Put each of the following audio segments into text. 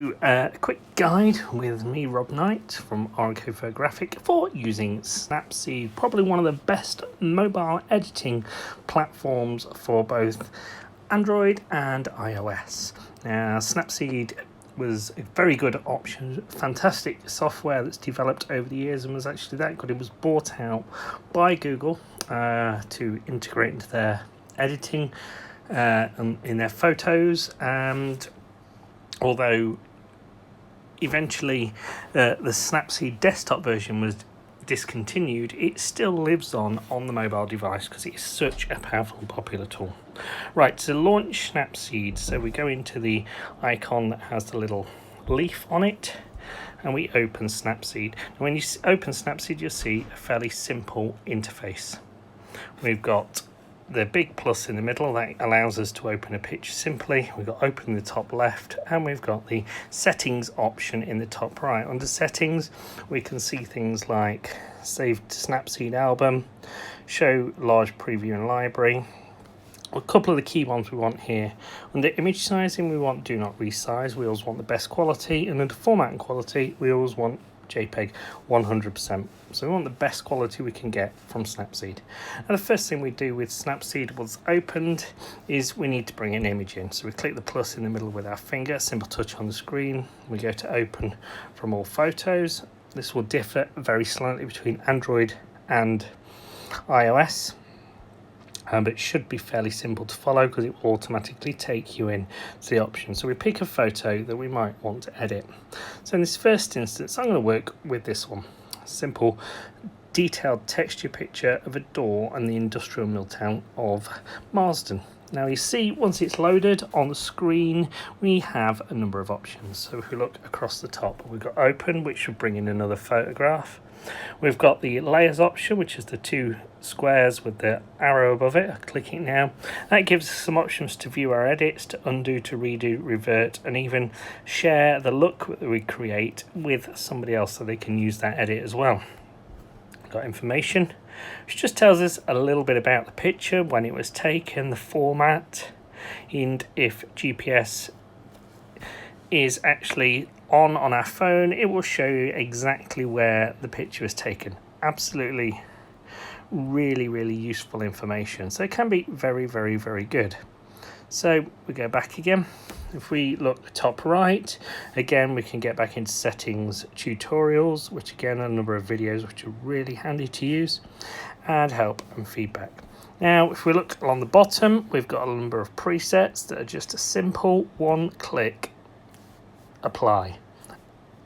A quick guide with me, Rob Knight from Oracle Photographic, for using Snapseed, probably one of the best mobile editing platforms for both Android and iOS. Now, Snapseed was a very good option, fantastic software that's developed over the years and was actually that good. It was bought out by Google to integrate into their editing in their photos, and although eventually the Snapseed desktop version was discontinued, it still lives on the mobile device because it's such a powerful and popular tool. Right, to launch Snapseed, so we go into the icon that has the little leaf on it and we open Snapseed. And when you open Snapseed, you'll see a fairly simple interface. We've got the big plus in the middle that allows us to open a picture simply. We've got open in the top left, and we've got the settings option in the top right. Under settings, we can see things like save to Snapseed album, show large preview and library. A couple of the key ones we want here. Under image sizing, we want do not resize. We always want the best quality, and under format and quality, we always want JPEG 100%. So we want the best quality we can get from Snapseed. And the first thing we do with Snapseed once opened is we need to bring an image in. So we click the plus in the middle with our finger, simple touch on the screen. We go to open from all photos. This will differ very slightly between Android and iOS. But it should be fairly simple to follow because it will automatically take you in to the option. So we pick a photo that we might want to edit. So in this first instance, I'm going to work with this one. Simple, detailed texture picture of a door and the industrial mill town of Marsden. Now you see, once it's loaded on the screen, we have a number of options. So if we look across the top, we've got open, which should bring in another photograph. We've got the layers option, which is the two squares with the arrow above it. I click it now. That gives us some options to view our edits, to undo, to redo, revert, and even share the look that we create with somebody else so they can use that edit as well. Got information, which just tells us a little bit about the picture, when it was taken, the format, and if GPS is actually on our phone, it will show you exactly where the picture was taken. Absolutely really useful information. So it can be very good. So we go back again. If we look top right, again we can get back into settings, tutorials, which again are a number of videos which are really handy to use, and help and feedback. Now if we look along the bottom, we've got a number of presets that are just a simple one click apply.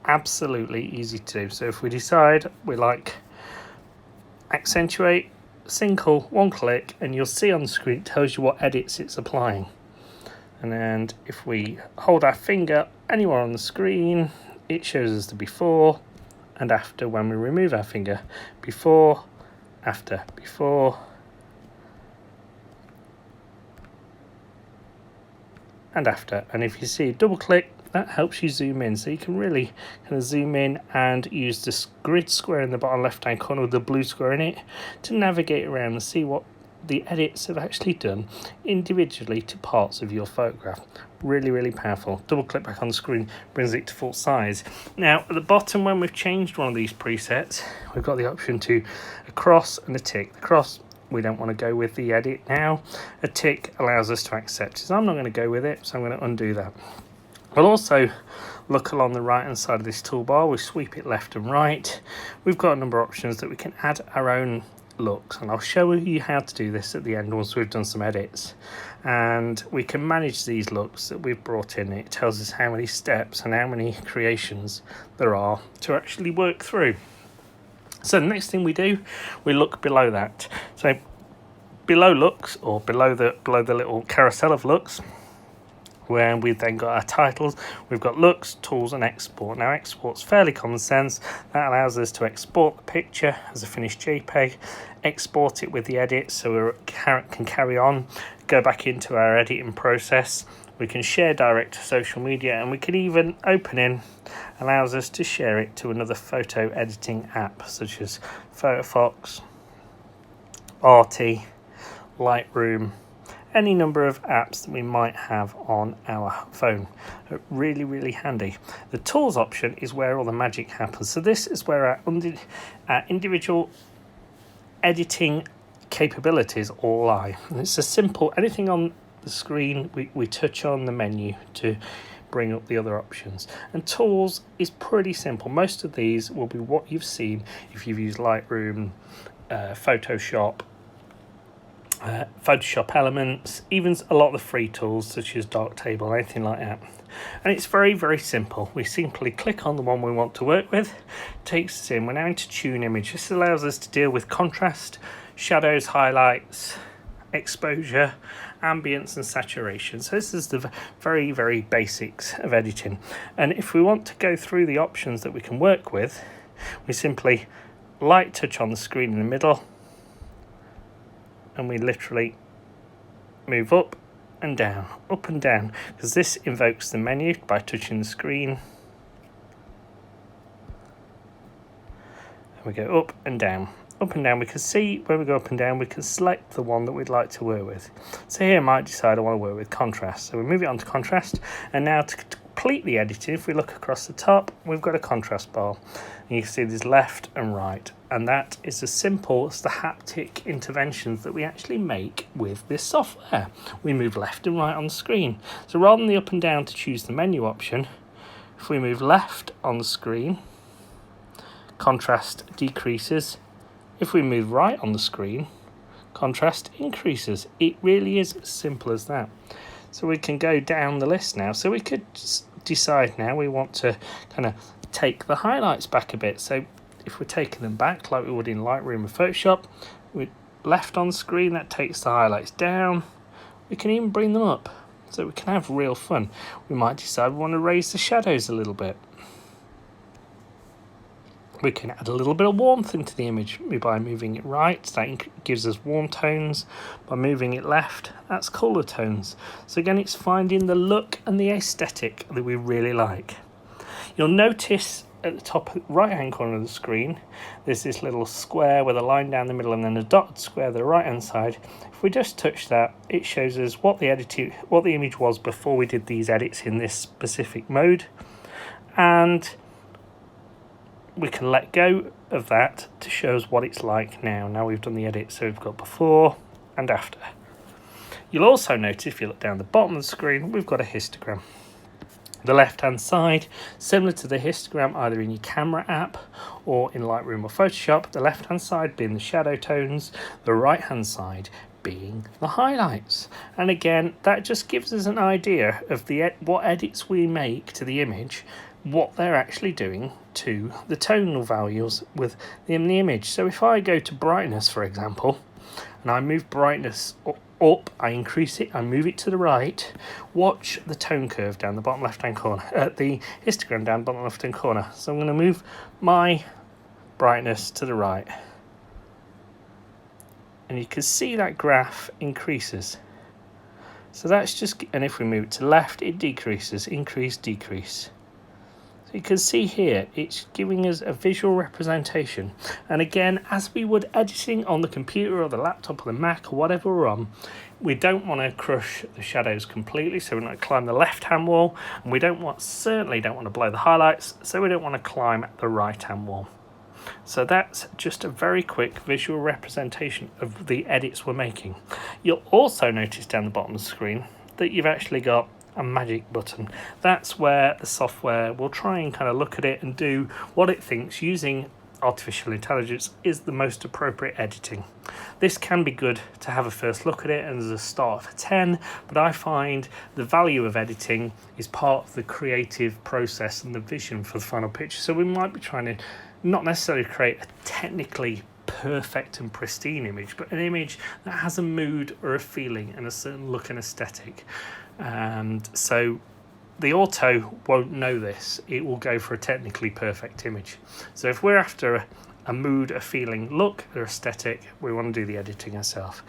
Absolutely easy to do. So if we decide we like accentuate, single, one click, and you'll see on the screen it tells you what edits it's applying. And if we hold our finger anywhere on the screen, it shows us the before and after. When we remove our finger, before, after, before, and after. And if you see a double click, that helps you zoom in, so you can really kind of zoom in and use this grid square in the bottom left hand corner with the blue square in it to navigate around and see what the edits have actually done individually to parts of your photograph. Really powerful. Double click back on the screen brings it to full size. Now at the bottom, when we've changed one of these presets, we've got the option to a cross and a tick. The cross, we don't want to go with the edit now. A tick allows us to accept. So I'm not going to go with it, so I'm going to undo that. We'll also look along the right hand side of this toolbar. We sweep it left and right. We've got a number of options that we can add our own looks, and I'll show you how to do this at the end once we've done some edits. And we can manage these looks that we've brought in. It tells us how many steps and how many creations there are to actually work through. So the next thing we do, we look below that. So below looks, or below the little carousel of looks, where we've then got our titles, we've got looks, tools, and export. Now export's fairly common sense. That allows us to export the picture as a finished JPEG, export it with the edit so we can carry on, go back into our editing process. We can share direct to social media, and we can even open in, allows us to share it to another photo editing app such as PhotoFox, Arty, Lightroom, any number of apps that we might have on our phone. Really, really handy. The tools option is where all the magic happens. So this is where our individual editing capabilities all lie. And it's a simple, anything on the screen, we touch on the menu to bring up the other options. And tools is pretty simple. Most of these will be what you've seen if you've used Lightroom, Photoshop Elements, even a lot of the free tools such as Darktable, anything like that. And it's very, very simple. We simply click on the one we want to work with, takes us in. We're now into tune image. This allows us to deal with contrast, shadows, highlights, exposure, ambience and saturation. So this is the very, very basics of editing. And if we want to go through the options that we can work with, we simply light touch on the screen in the middle, and we literally move up and down, because this invokes the menu by touching the screen. And we go up and down. Up and down, we can see when we go up and down, we can select the one that we'd like to work with. So here I might decide I want to work with contrast. So we move it on to contrast, and now to complete the editing, if we look across the top, we've got a contrast bar. And you can see there's left and right, and that is as simple as the haptic interventions that we actually make with this software. We move left and right on the screen. So rather than the up and down to choose the menu option, if we move left on the screen, contrast decreases. If we move right on the screen, contrast increases. It really is as simple as that. So we can go down the list now. So we could decide now we want to kind of take the highlights back a bit. So if we're taking them back like we would in Lightroom or Photoshop, we left on the screen, that takes the highlights down. We can even bring them up, so we can have real fun. We might decide we want to raise the shadows a little bit. We can add a little bit of warmth into the image by moving it right. That gives us warm tones. By moving it left, that's cooler tones. So again, it's finding the look and the aesthetic that we really like. You'll notice at the top right hand corner of the screen, there's this little square with a line down the middle and then a dotted square at the right hand side. If we just touch that, it shows us what the image was before we did these edits in this specific mode. And we can let go of that to show us what it's like now. Now we've done the edit, so we've got before and after. You'll also notice, if you look down the bottom of the screen, we've got a histogram. The left-hand side, similar to the histogram either in your camera app or in Lightroom or Photoshop, the left-hand side being the shadow tones, the right-hand side being the highlights. And again, that just gives us an idea of what edits we make to the image, what they're actually doing to the tonal values within the image. So if I go to brightness, for example, and I move brightness up, I increase it, I move it to the right, watch the tone curve down the bottom left hand corner, the histogram down the bottom left hand corner. So I'm going to move my brightness to the right, and you can see that graph increases. So that's just, and if we move it to left, it decreases, increase, decrease. So you can see here, it's giving us a visual representation. And again, as we would editing on the computer or the laptop or the Mac or whatever we're on, we don't want to crush the shadows completely, so we're not climb the left-hand wall, and we certainly don't want to blow the highlights, so we don't want to climb the right-hand wall. So that's just a very quick visual representation of the edits we're making. You'll also notice down the bottom of the screen that you've actually got a magic button. That's where the software will try and kind of look at it and do what it thinks using artificial intelligence is the most appropriate editing. This can be good to have a first look at it and as a start of a 10, but I find the value of editing is part of the creative process and the vision for the final picture. So we might be trying to not necessarily create a technically perfect and pristine image, but an image that has a mood or a feeling and a certain look and aesthetic. And so the auto won't know this. It will go for a technically perfect image. So if we're after a mood, a feeling, look, or aesthetic, we want to do the editing ourselves.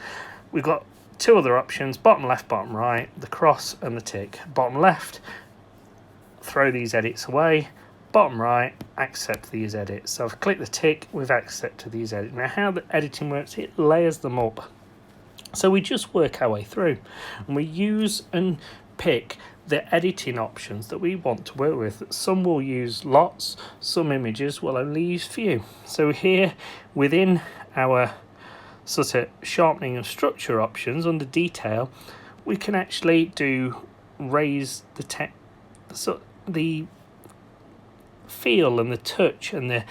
We've got two other options, bottom left, bottom right, the cross and the tick. Bottom left, throw these edits away. Bottom right, accept these edits. So I've clicked the tick, we've accepted these edits. Now how the editing works, it layers them up. So we just work our way through, and we use and pick the editing options that we want to work with. Some will use lots, some images will only use few. So here within our sort of sharpening and structure options under detail, we can actually raise the feel and the touch and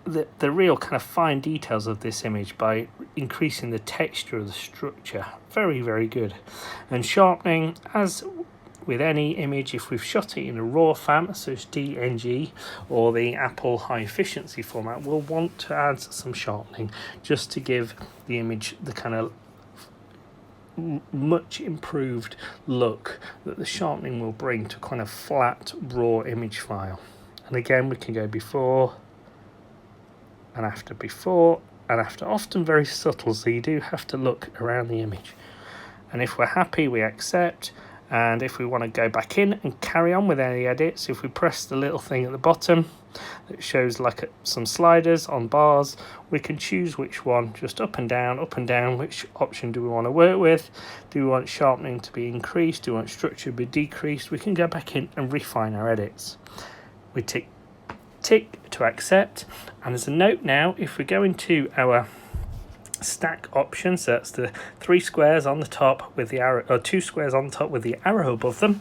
the real kind of fine details of this image by increasing the texture of the structure. Very, very good. And sharpening, as with any image, if we've shot it in a raw format, so it's DNG or the Apple high efficiency format, we'll want to add some sharpening just to give the image the kind of much improved look that the sharpening will bring to kind of flat raw image file. And again, we can go before and after, often very subtle, so you do have to look around the image. And if we're happy, we accept. And if we want to go back in and carry on with any edits, if we press the little thing at the bottom that shows like some sliders on bars, we can choose which one, just up and down, which option do we want to work with. Do we want sharpening to be increased? Do we want structure to be decreased? We can go back in and refine our edits. We tick to accept. And as a note now, if we go into our stack option, so that's the 3 squares on the top with the arrow, or 2 squares on the top with the arrow above them,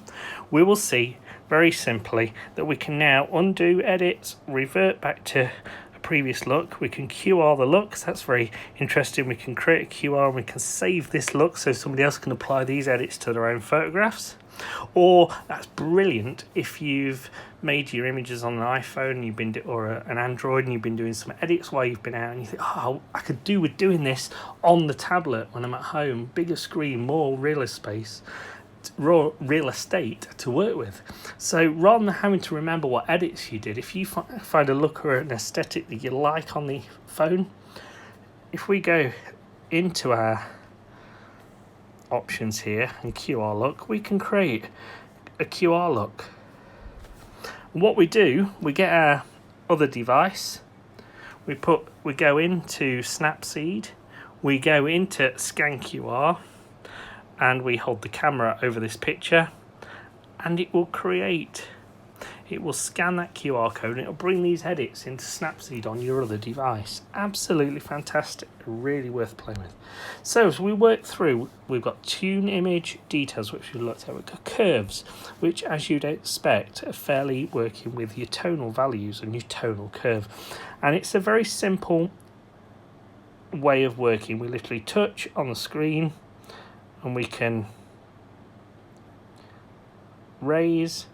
we will see very simply that we can now undo edits, revert back to a previous look. We can QR the looks. That's very interesting. We can create a QR and we can save this look so somebody else can apply these edits to their own photographs. Or that's brilliant if you've made your images on an iPhone, or an Android, and you've been doing some edits while you've been out, and you think, oh, I could do with doing this on the tablet when I'm at home, bigger screen, more real estate to work with. So rather than having to remember what edits you did, if you find a look or an aesthetic that you like on the phone, if we go into our options here and QR look, we can create a QR look. What we do, we get our other device, we go into Snapseed, we go into Scan QR, and we hold the camera over this picture, and it will scan that QR code and it'll bring these edits into Snapseed on your other device. Absolutely fantastic, really worth playing with. So as we work through, we've got tune, image, details, which we looked at. We've got curves, which as you'd expect are fairly working with your tonal values and your tonal curve. And it's a very simple way of working. We literally touch on the screen and we can raise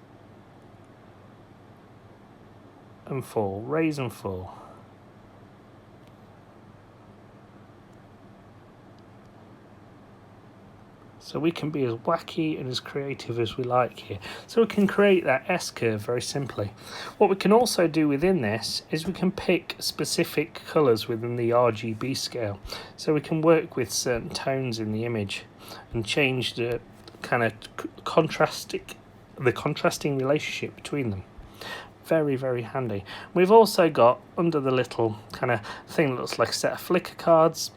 and fall, raise and fall. So we can be as wacky and as creative as we like here. So we can create that S-curve very simply. What we can also do within this is we can pick specific colours within the RGB scale. So we can work with certain tones in the image and change the kind of contrasting relationship between them. Very, very handy. We've also got under the little kind of thing that looks like a set of flicker cards,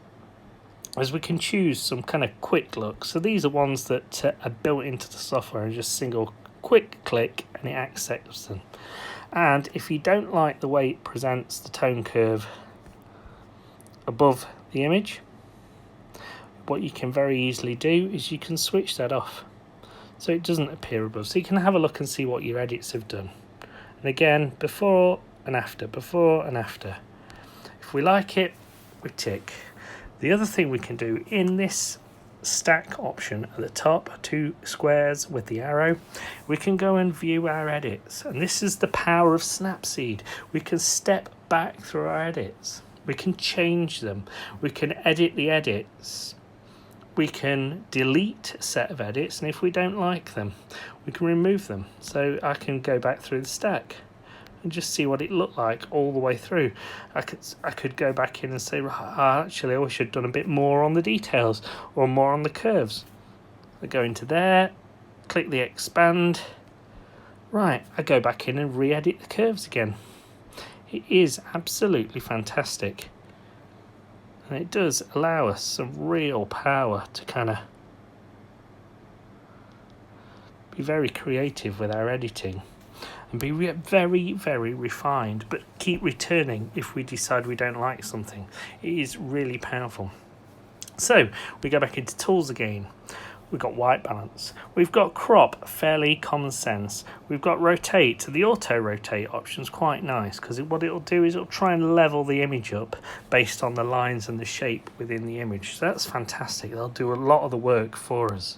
as we can choose some kind of quick look. So these are ones that are built into the software and just single quick click and it accepts them. And if you don't like the way it presents the tone curve above the image, what you can very easily do is you can switch that off so it doesn't appear above. So you can have a look and see what your edits have done. And again, before and after, before and after. If we like it, we tick. The other thing we can do in this stack option at the top, 2 squares with the arrow, we can go and view our edits. And this is the power of Snapseed. We can step back through our edits. We can change them. We can edit the edits. We can delete a set of edits, and if we don't like them, we can remove them. So I can go back through the stack and just see what it looked like all the way through. I could go back in and say, actually, I wish I'd done a bit more on the details or more on the curves. I go into there, click the expand. Right, I go back in and re-edit the curves again. It is absolutely fantastic. And it does allow us some real power to kind of be very creative with our editing and be very, very refined, but keep returning if we decide we don't like something. It is really powerful. So we go back into tools again. We've got white balance. We've got crop, fairly common sense. We've got rotate. The auto rotate option is quite nice because what it'll do is it'll try and level the image up based on the lines and the shape within the image. So that's fantastic. They'll do a lot of the work for us.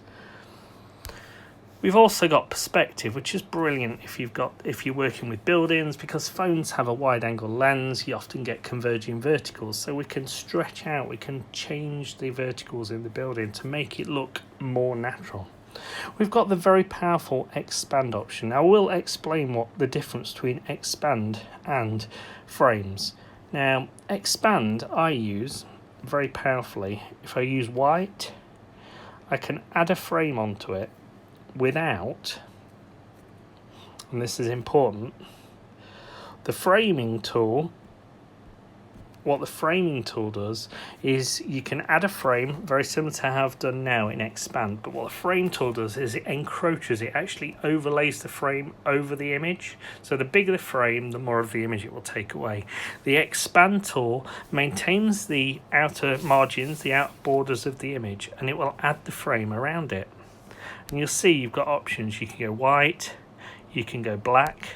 We've also got perspective, which is brilliant if you're working with buildings, because phones have a wide angle lens. You often get converging verticals, so we can stretch out, we can change the verticals in the building to make it look more natural. We've got the very powerful expand option. Now, I will explain what the difference between expand and frames. Now, expand I use very powerfully. If I use white, I can add a frame onto it without, and this is important, the framing tool. What the framing tool does is you can add a frame very similar to how I've done now in expand, but what the frame tool does is it encroaches, it actually overlays the frame over the image. So the bigger the frame, the more of the image it will take away. The expand tool maintains the outer margins, the outer borders of the image, and it will add the frame around it. And you'll see you've got options. You can go white, you can go black,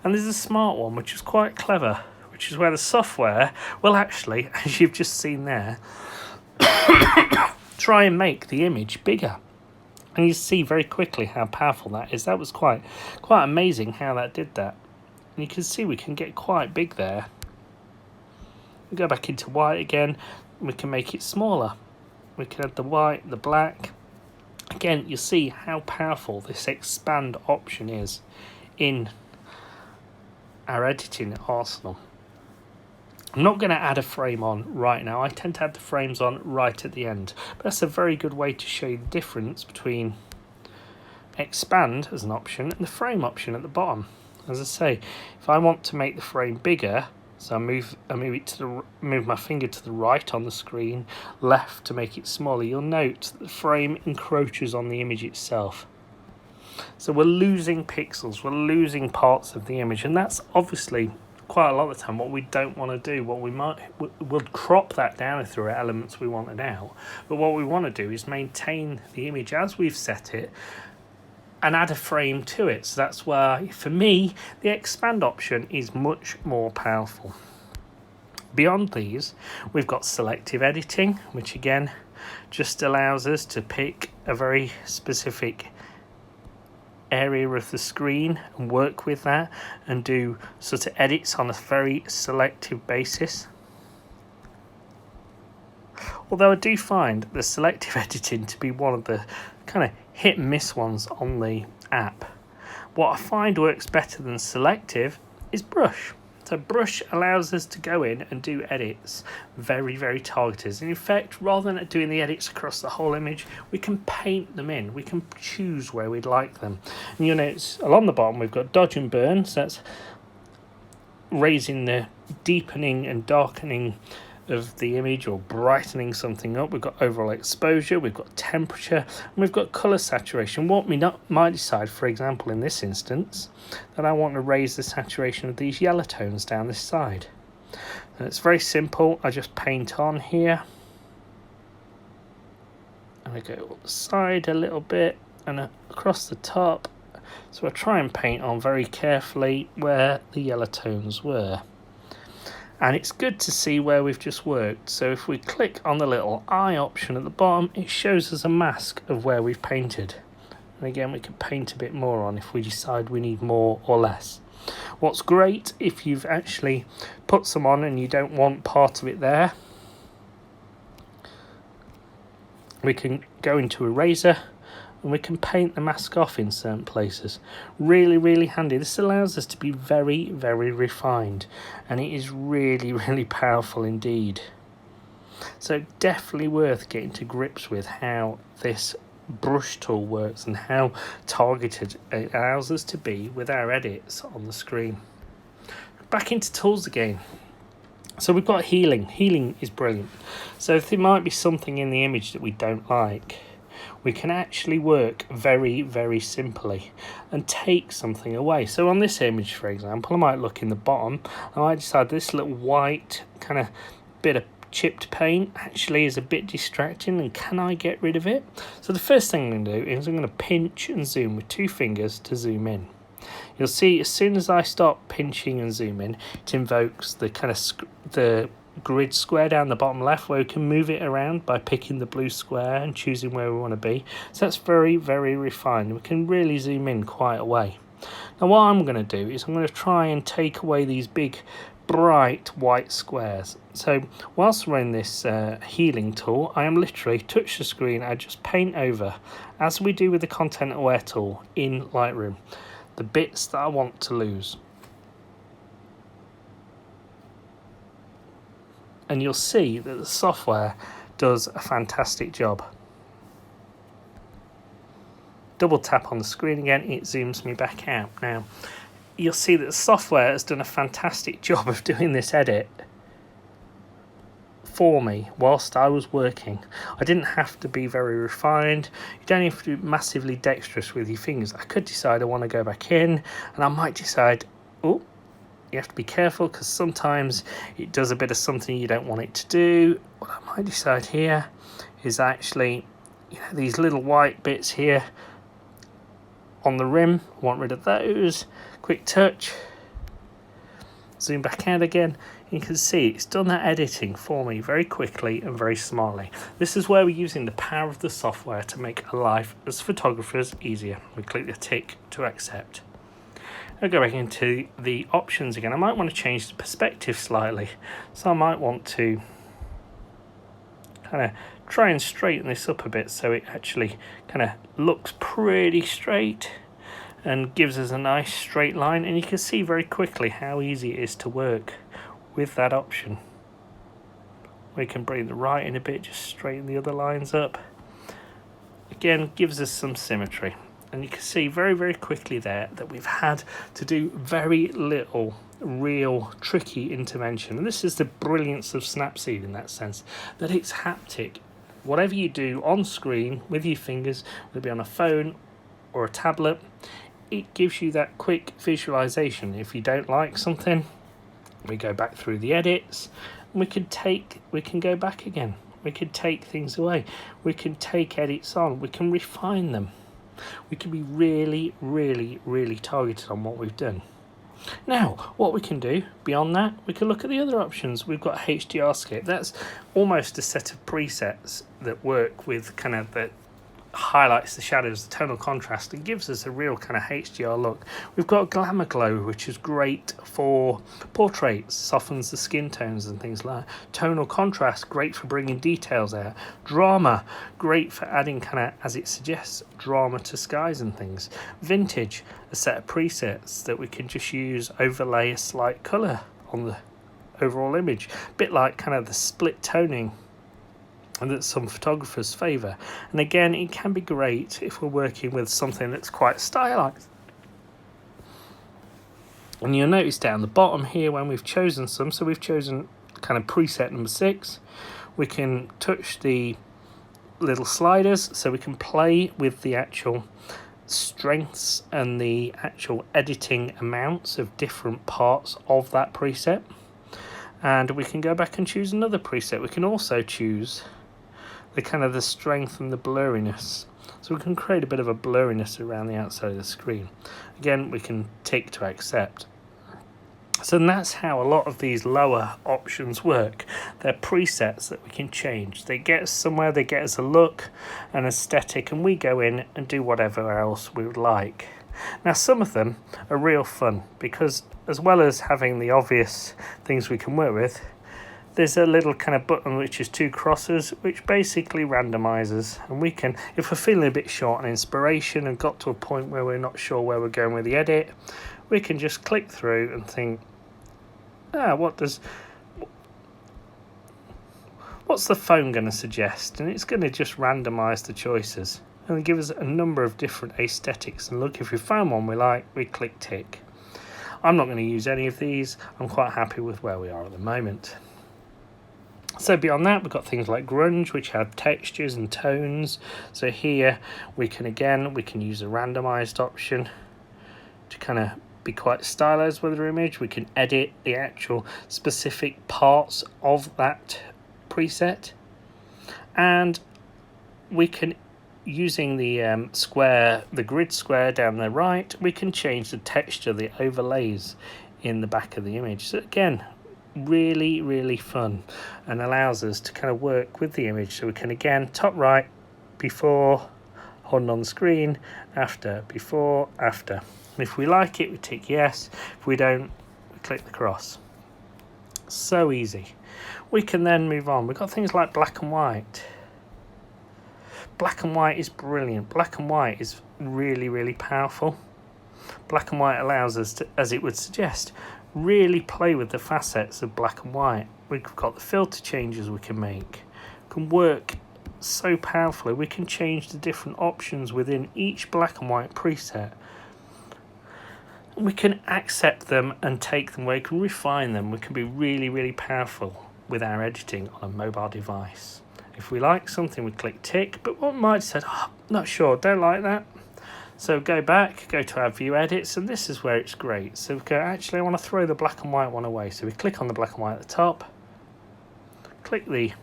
and there's a smart one which is quite clever, which is where the software will actually, as you've just seen there, try and make the image bigger. And you see very quickly how powerful that is. That was quite amazing how that did that. And you can see we can get quite big there. We go back into white again, and we can make it smaller. We can add the white, the black. Again, you see how powerful this expand option is in our editing arsenal. I'm not going to add a frame on right now. I tend to add the frames on right at the end. But that's a very good way to show you the difference between expand as an option and the frame option at the bottom. As I say, if I want to make the frame bigger, so I move my finger to the right on the screen, left to make it smaller, you'll note that the frame encroaches on the image itself. So we're losing pixels, we're losing parts of the image, and that's obviously quite a lot of the time what we don't want to do. We'll crop that down if there are elements we wanted out, but what we want to do is maintain the image as we've set it and add a frame to it. So that's why, for me, the expand option is much more powerful. Beyond these, we've got selective editing, which again just allows us to pick a very specific area of the screen and work with that and do sort of edits on a very selective basis. Although I do find the selective editing to be one of the kind of hit and miss ones on the app. What I find works better than selective is brush. So brush allows us to go in and do edits very, very targeted. And in fact, rather than doing the edits across the whole image, we can paint them in. We can choose where we'd like them. And you'll notice along the bottom we've got dodge and burn. So that's raising the deepening and darkening of the image or brightening something up. We've got overall exposure, we've got temperature, and we've got colour saturation. What we might decide, for example, in this instance, that I want to raise the saturation of these yellow tones down this side. And it's very simple. I just paint on here, and I go up the side a little bit and across the top. So I try and paint on very carefully where the yellow tones were. And it's good to see where we've just worked. So if we click on the little eye option at the bottom, it shows us a mask of where we've painted. And again, we can paint a bit more on if we decide we need more or less. What's great, if you've actually put some on and you don't want part of it there, we can go into Eraser and we can paint the mask off in certain places. Really, really handy. This allows us to be very, very refined, and it is really, really powerful indeed. So definitely worth getting to grips with how this brush tool works and how targeted it allows us to be with our edits on the screen. Back into tools again. So we've got healing. Healing is brilliant. So if there might be something in the image that we don't like, we can actually work very, very simply and take something away. So on this image, for example, I might look in the bottom. I might decide this little white kind of bit of chipped paint actually is a bit distracting, and can I get rid of it? So the first thing I'm going to do is I'm going to pinch and zoom with 2 fingers to zoom in. You'll see as soon as I start pinching and zooming, it invokes the kind of the grid square down the bottom left, where we can move it around by picking the blue square and choosing where we want to be. So that's very, very refined. We can really zoom in quite a way. Now what I'm going to do is I'm going to try and take away these big bright white squares. So whilst we're in this healing tool, I am literally touch the screen, I just paint over, as we do with the content aware tool in Lightroom, the bits that I want to lose. And you'll see that the software does a fantastic job. Double tap on the screen again, it zooms me back out. Now, you'll see that the software has done a fantastic job of doing this edit for me whilst I was working. I didn't have to be very refined. You don't have to be massively dexterous with your fingers. I could decide I want to go back in, and I might decide, oh, you have to be careful because sometimes it does a bit of something you don't want it to do. What I might decide here is actually, these little white bits here on the rim, I want rid of those. Quick touch, zoom back out again. You can see it's done that editing for me very quickly and very smartly. This is where we're using the power of the software to make our life as photographers easier. We click the tick to accept. I'll go back into the options again. I might want to change the perspective slightly. So I might want to kind of try and straighten this up a bit so it actually kind of looks pretty straight and gives us a nice straight line. And you can see very quickly how easy it is to work with that option. We can bring the right in a bit, just straighten the other lines up. Again, gives us some symmetry. And you can see very, very quickly there that we've had to do very little real tricky intervention. And this is the brilliance of Snapseed in that sense, that it's haptic. Whatever you do on screen with your fingers, whether it be on a phone or a tablet, it gives you that quick visualization. If you don't like something, we go back through the edits, and we can go back again. We can take things away. We can take edits on. We can refine them. We can be really, really, really targeted on what we've done. Now, what we can do beyond that, we can look at the other options. We've got HDRscape. That's almost a set of presets that work with kind of the highlights the shadows, the tonal contrast, and gives us a real kind of HDR look. We've got Glamour Glow, which is great for portraits, softens the skin tones and things like that. Tonal contrast, great for bringing details out. Drama, great for adding kind of, as it suggests, drama to skies and things. Vintage, a set of presets that we can just use, overlay a slight colour on the overall image. A bit like kind of the split toning and that some photographers favour. And again, it can be great if we're working with something that's quite stylized. And you'll notice down the bottom here when we've chosen some, so we've chosen kind of preset number 6, we can touch the little sliders so we can play with the actual strengths and the actual editing amounts of different parts of that preset. And we can go back and choose another preset. We can also choose the kind of the strength and the blurriness. So we can create a bit of a blurriness around the outside of the screen. Again, we can tick to accept. So that's how a lot of these lower options work. They're presets that we can change. They get us somewhere, they get us a look, an aesthetic, and we go in and do whatever else we would like. Now, some of them are real fun because as well as having the obvious things we can work with, there's a little kind of button which is 2 crosses, which basically randomizes, and we can, if we're feeling a bit short on inspiration and got to a point where we're not sure where we're going with the edit, we can just click through and think, what's the phone going to suggest? And it's going to just randomize the choices and give us a number of different aesthetics. And look, if we found one we like, we click tick. I'm not going to use any of these. I'm quite happy with where we are at the moment. So beyond that, we've got things like grunge, which have textures and tones. So here we can use a randomized option to kind of be quite stylized with our image. We can edit the actual specific parts of that preset, and we can, using the the grid square down the right, we can change the texture, the overlays in the back of the image. So again, really fun, and allows us to kind of work with the image. So we can, again, top right, before, holding on the screen, after, before, after. If we like it, we tick yes. If we don't, we click the cross. So easy. We can then move on. We've got things like black and white. Black and white is brilliant. Black and white is really powerful. Black and white allows us to, as it would suggest, really play with the facets of black and white. We've got the filter changes we can make. We can work so powerfully. We can change the different options within each black and white preset. We can accept them and take them, we can refine them. We can be really powerful with our editing on a mobile device. If we like something, we click tick, but what might have said, not sure, don't like that. So go back, go to our view edits, and this is where it's great. So we go, actually I want to throw the black and white one away. So we click on the black and white at the top, click the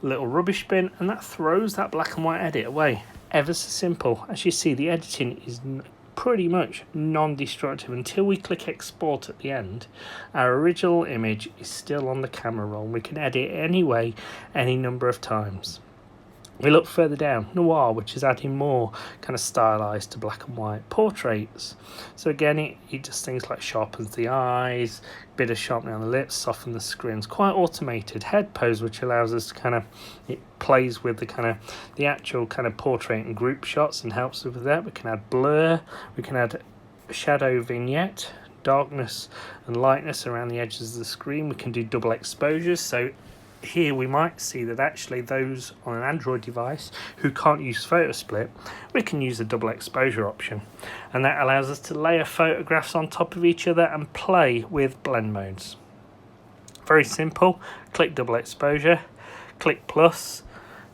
little rubbish bin, and that throws that black and white edit away. Ever so simple. As you see, the editing is pretty much non-destructive until we click export at the end. Our original image is still on the camera roll. We can edit it anyway, any number of times. We look further down, noir, which is adding more kind of stylized to black and white portraits. So again, it does things like sharpens the eyes, bit of sharpening on the lips, soften the screens. Quite automated. Head pose, which allows us to kind of, it plays with the actual kind of portrait and group shots and helps us with that. We can add blur, we can add shadow vignette, darkness and lightness around the edges of the screen. We can do double exposures. So here we might see that actually those on an Android device who can't use photo split, we can use a double exposure option, and that allows us to layer photographs on top of each other and play with blend modes. Very simple. Click double exposure, click plus,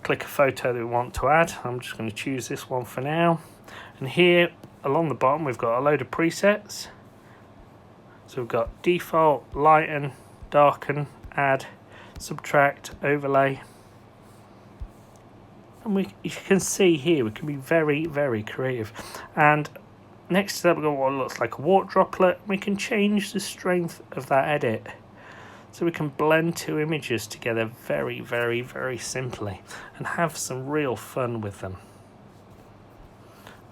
click a photo that we want to add. I'm just going to choose this one for now, and here along the bottom we've got a load of presets. So we've got default, lighten, darken, add, subtract, overlay, and you can see here we can be very creative. And next to that we've got what looks like a water droplet. We can change the strength of that edit, so we can blend two images together very simply and have some real fun with them.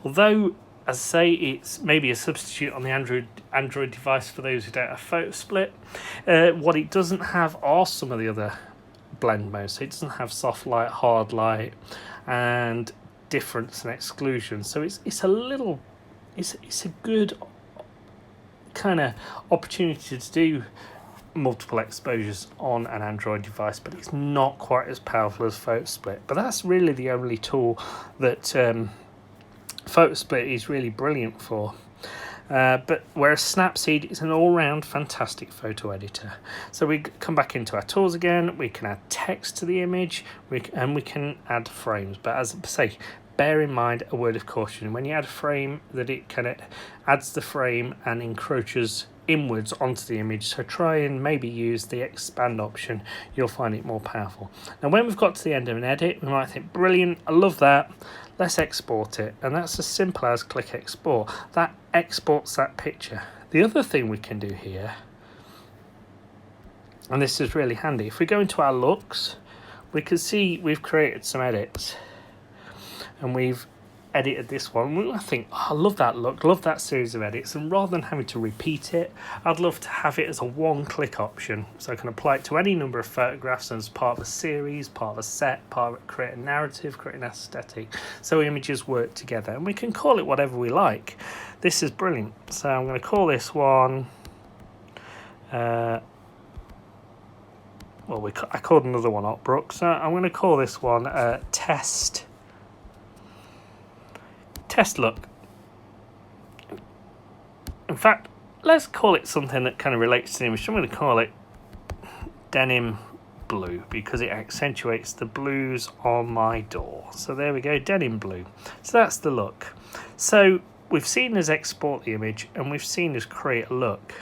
Although, as I say, it's maybe a substitute on the Android device for those who don't have photo split. What it doesn't have are some of the other blend modes. So it doesn't have soft light, hard light, and difference and exclusion. So it's a good kind of opportunity to do multiple exposures on an Android device, but it's not quite as powerful as photo split. But that's really the only tool that photo split is really brilliant for. But whereas Snapseed is an all-round fantastic photo editor. So we come back into our tools again, we can add text to the image, and we can add frames. But as I say, bear in mind a word of caution. When you add a frame, that it kind of adds the frame and encroaches inwards onto the image. So try and maybe use the expand option. You'll find it more powerful. Now when we've got to the end of an edit, we might think, brilliant, I love that. Let's export it, and that's as simple as click export. That exports that picture. The other thing we can do here, and this is really handy, if we go into our looks, we can see we've created some edits, and we've edited this one. I think, I love that look, love that series of edits, and rather than having to repeat it, I'd love to have it as a one-click option, so I can apply it to any number of photographs as part of a series, part of a set, create a narrative, create an aesthetic, so images work together, and we can call it whatever we like. This is brilliant. So I'm going to call this one I called another one Opbrook, so I'm going to call this one test look. In fact, let's call it something that kind of relates to the image. I'm going to call it denim blue because it accentuates the blues on my door. So there we go, denim blue. So that's the look. So we've seen us export the image and we've seen us create a look.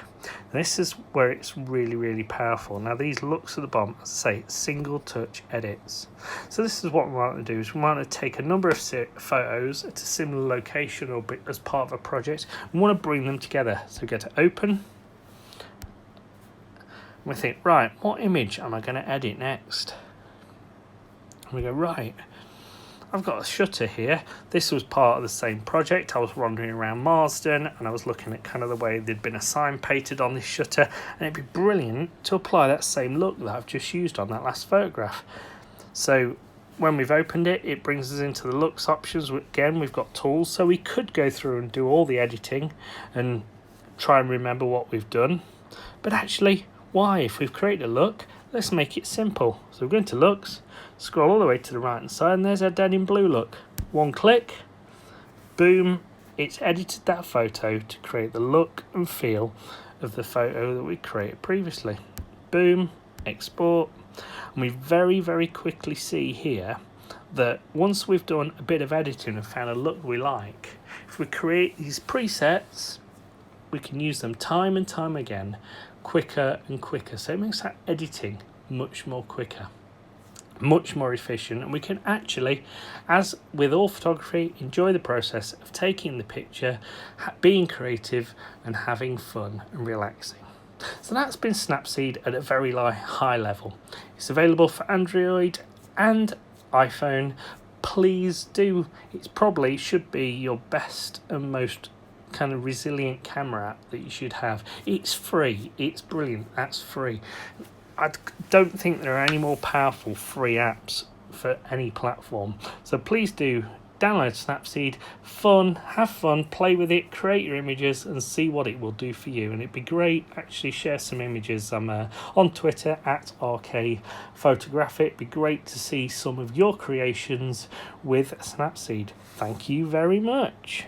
This is where it's really, really powerful. Now these looks at the bottom, as I say, single touch edits. So this is what we want to do, is we want to take a number of photos at a similar location or as part of a project. We want to bring them together. So go to open. And we think, right, what image am I going to edit next? And we go, right, I've got a shutter here. This was part of the same project. I was wandering around Marsden and I was looking at kind of the way there'd been a sign painted on this shutter, and it'd be brilliant to apply that same look that I've just used on that last photograph. So when we've opened it, it brings us into the looks options. Again, we've got tools, so we could go through and do all the editing and try and remember what we've done. But actually, why? If we've created a look, let's make it simple. So we're going to looks, scroll all the way to the right hand side, and there's our denim blue look. One click, boom, it's edited that photo to create the look and feel of the photo that we created previously. Boom, export, and we very, very quickly see here that once we've done a bit of editing and found a look we like, if we create these presets, we can use them time and time again, quicker and quicker. So it makes that editing much more quicker, much more efficient, and we can actually, as with all photography, enjoy the process of taking the picture, being creative and having fun and relaxing. So that's been Snapseed at a very high level. It's available for Android and iPhone. Please do, it probably should be your best and most kind of resilient camera app that you should have. It's free, it's brilliant, that's free. I don't think there are any more powerful free apps for any platform. So please do download Snapseed. Have fun, play with it, create your images and see what it will do for you. And it'd be great, actually share some images. I'm on Twitter at RKPhotographic. It'd be great to see some of your creations with Snapseed. Thank you very much.